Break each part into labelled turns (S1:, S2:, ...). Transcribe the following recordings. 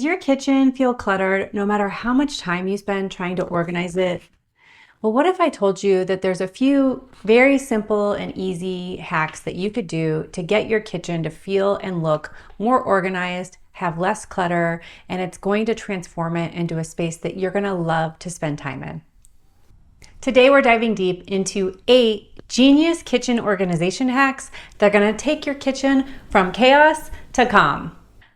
S1: Does your kitchen feel cluttered no matter how much time you spend trying to organize it? Well, what if I told you that there's a few very simple and easy hacks that you could do to get your kitchen to feel and look more organized, have less clutter, and it's going to transform it into a space that you're going to love to spend time in. Today, we're diving deep into 8 genius kitchen organization hacks that are going to take your kitchen from chaos to calm.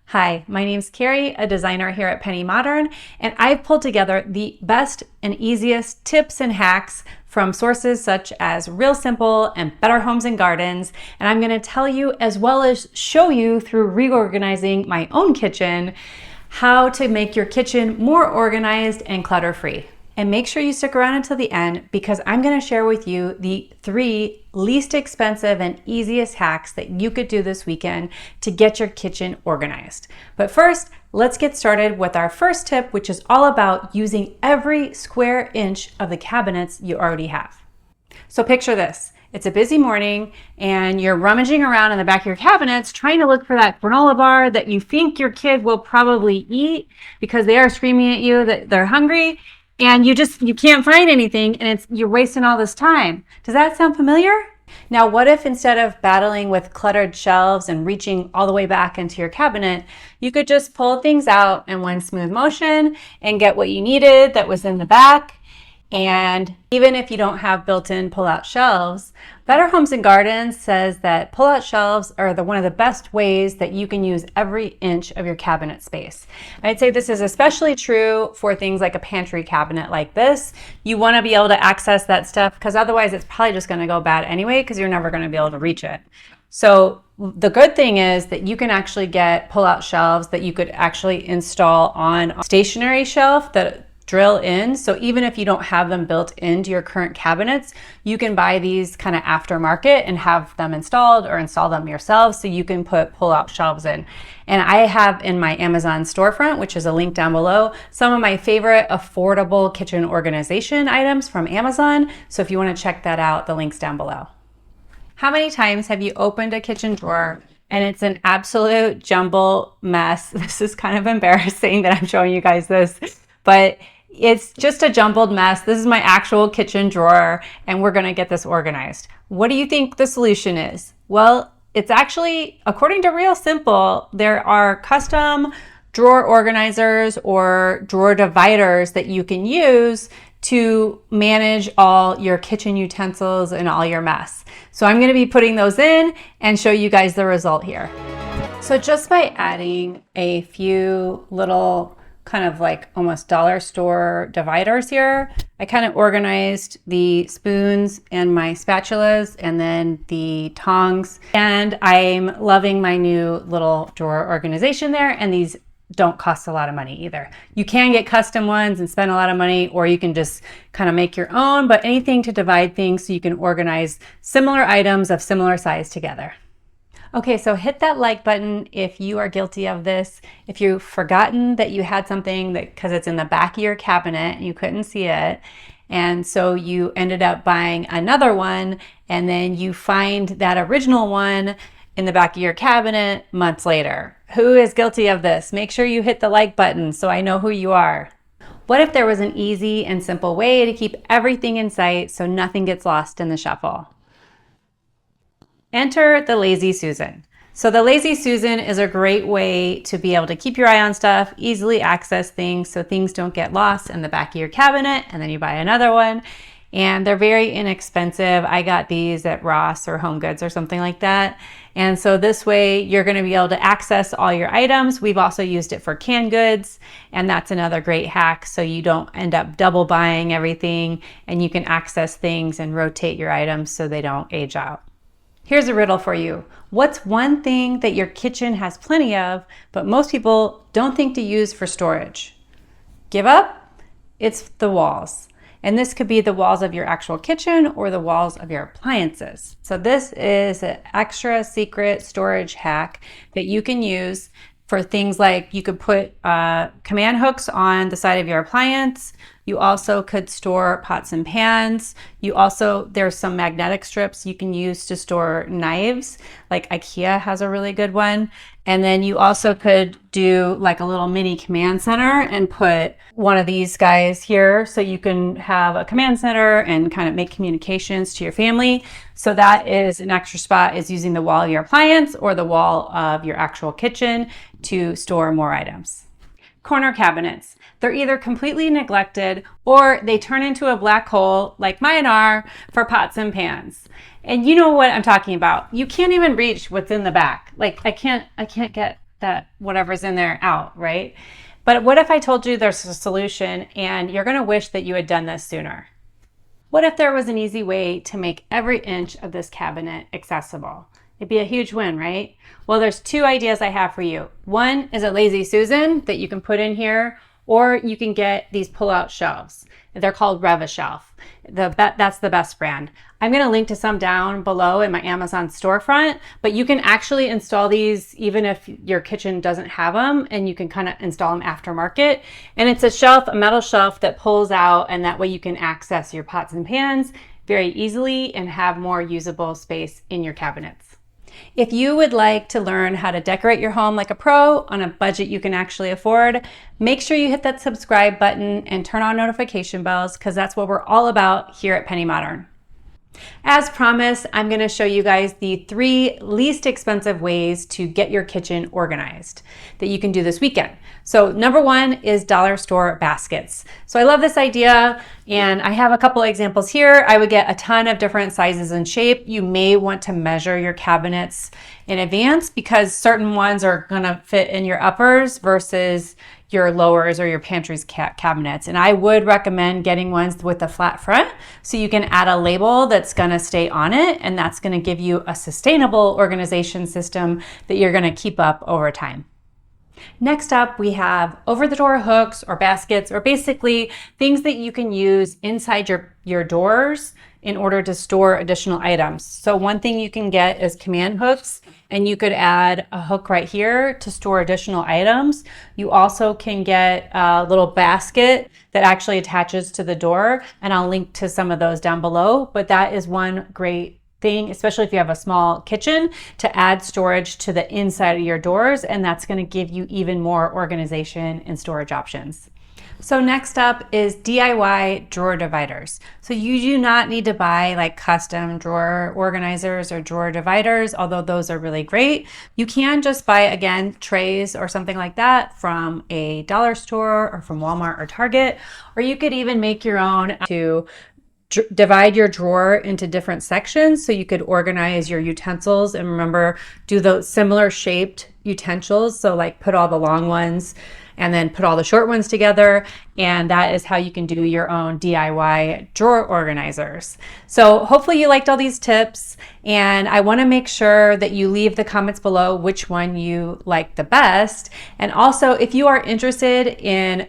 S1: Hi, my name's Carrie, a designer here at Penny Modern, and I've pulled together the best and easiest tips and hacks from sources such as Real Simple and Better Homes and Gardens, and I'm going to tell you, as well as show you through reorganizing my own kitchen, how to make your kitchen more organized and clutter-free. And make sure you stick around until the end, because I'm going to share with you the 3 least expensive and easiest hacks that you could do this weekend to get your kitchen organized. But first, let's get started with our first tip, which is all about using every square inch of the cabinets you already have. So picture this. It's a busy morning and you're rummaging around in the back of your cabinets trying to look for that granola bar that you think your kid will probably eat because they are screaming at you that they're hungry. And you can't find anything, and you're wasting all this time. Does that sound familiar? Now, what if instead of battling with cluttered shelves and reaching all the way back into your cabinet, you could just pull things out in one smooth motion and get what you needed that was in the back? And even if you don't have built-in pull-out shelves, Better Homes and Gardens says that pull-out shelves are one of the best ways that you can use every inch of your cabinet space. I'd say this is especially true for things like a pantry cabinet like this. You want to be able to access that stuff because otherwise it's probably just going to go bad anyway because you're never going to be able to reach it. So the good thing is that you can actually get pull-out shelves that you could actually install on a stationary shelf that drill in. So even if you don't have them built into your current cabinets, you can buy these kind of aftermarket and have them installed or install them yourself so you can put pull-out shelves in. And I have in my Amazon storefront, which is a link down below, some of my favorite affordable kitchen organization items from Amazon. So if you want to check that out, the link's down below. How many times have you opened a kitchen drawer and it's an absolute jumble mess? This is kind of embarrassing that I'm showing you guys this, but it's just a jumbled mess. This is my actual kitchen drawer, and we're gonna get this organized. What do you think the solution is? Well, it's actually, according to Real Simple, there are custom drawer organizers or drawer dividers that you can use to manage all your kitchen utensils and all your mess. So I'm gonna be putting those in and show you guys the result here. So just by adding a few little kind of like almost dollar store dividers here, I kind of organized the spoons and my spatulas and then the tongs, and I'm loving my new little drawer organization there, and these don't cost a lot of money either. You can get custom ones and spend a lot of money, or you can just kind of make your own, but anything to divide things so you can organize similar items of similar size together. Okay, so hit that like button if you are guilty of this. If you've forgotten that you had something that, because it's in the back of your cabinet, you couldn't see it, and so you ended up buying another one, and then you find that original one in the back of your cabinet months later. Who is guilty of this? Make sure you hit the like button so I know who you are. What if there was an easy and simple way to keep everything in sight so nothing gets lost in the shuffle? Enter the Lazy Susan. So the Lazy Susan is a great way to be able to keep your eye on stuff, easily access things so things don't get lost in the back of your cabinet, and then you buy another one. And they're very inexpensive. I got these at Ross or Home Goods or something like that. And so this way you're going to be able to access all your items. We've also used it for canned goods, and that's another great hack so you don't end up double buying everything, and you can access things and rotate your items so they don't age out. Here's a riddle for you. What's one thing that your kitchen has plenty of, but most people don't think to use for storage? Give up? It's the walls. And this could be the walls of your actual kitchen or the walls of your appliances. So this is an extra secret storage hack that you can use for things like you could put command hooks on the side of your appliance. You also could store pots and pans. There's some magnetic strips you can use to store knives, like IKEA has a really good one. And then you also could do like a little mini command center and put one of these guys here so you can have a command center and kind of make communications to your family. So that is an extra spot, is using the wall of your appliance or the wall of your actual kitchen to store more items. Corner cabinets. They're either completely neglected or they turn into a black hole like mine are for pots and pans. And you know what I'm talking about. You can't even reach what's in the back. Like I can't get that whatever's in there out, right? But what if I told you there's a solution and you're going to wish that you had done this sooner? What if there was an easy way to make every inch of this cabinet accessible? It'd be a huge win, right? Well, there's two ideas I have for you. One is a Lazy Susan that you can put in here, or you can get these pull-out shelves. They're called Rev-A-Shelf. That's the best brand. I'm going to link to some down below in my Amazon storefront, but you can actually install these even if your kitchen doesn't have them, and you can kind of install them aftermarket. And it's a metal shelf that pulls out, and that way you can access your pots and pans very easily and have more usable space in your cabinets. If you would like to learn how to decorate your home like a pro on a budget you can actually afford, make sure you hit that subscribe button and turn on notification bells, because that's what we're all about here at Penny Modern. As promised, I'm going to show you guys the 3 least expensive ways to get your kitchen organized that you can do this weekend. So number 1 is dollar store baskets. So I love this idea, and I have a couple examples here. I would get a ton of different sizes and shape. You may want to measure your cabinets in advance because certain ones are going to fit in your uppers versus your lowers or your pantry's cabinets. And I would recommend getting ones with a flat front so you can add a label that's going to stay on it, and that's going to give you a sustainable organization system that you're going to keep up over time. Next up, we have over-the-door hooks or baskets, or basically things that you can use inside your doors in order to store additional items. So one thing you can get is command hooks, and you could add a hook right here to store additional items. You also can get a little basket that actually attaches to the door, and I'll link to some of those down below. But that is one great thing, especially if you have a small kitchen, to add storage to the inside of your doors, and that's going to give you even more organization and storage options. So next up is DIY drawer dividers. So you do not need to buy like custom drawer organizers or drawer dividers, although those are really great. You can just buy, again, trays or something like that from a dollar store or from Walmart or Target, or you could even make your own to divide your drawer into different sections so you could organize your utensils. And remember, do those similar shaped utensils. So like put all the long ones and then put all the short ones together. And that is how you can do your own DIY drawer organizers. So hopefully you liked all these tips. And I want to make sure that you leave the comments below which one you like the best. And also, if you are interested in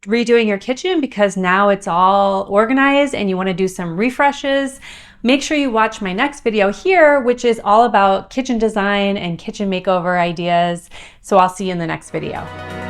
S1: redoing your kitchen because now it's all organized and you want to do some refreshes, make sure you watch my next video here, which is all about kitchen design and kitchen makeover ideas. So I'll see you in the next video.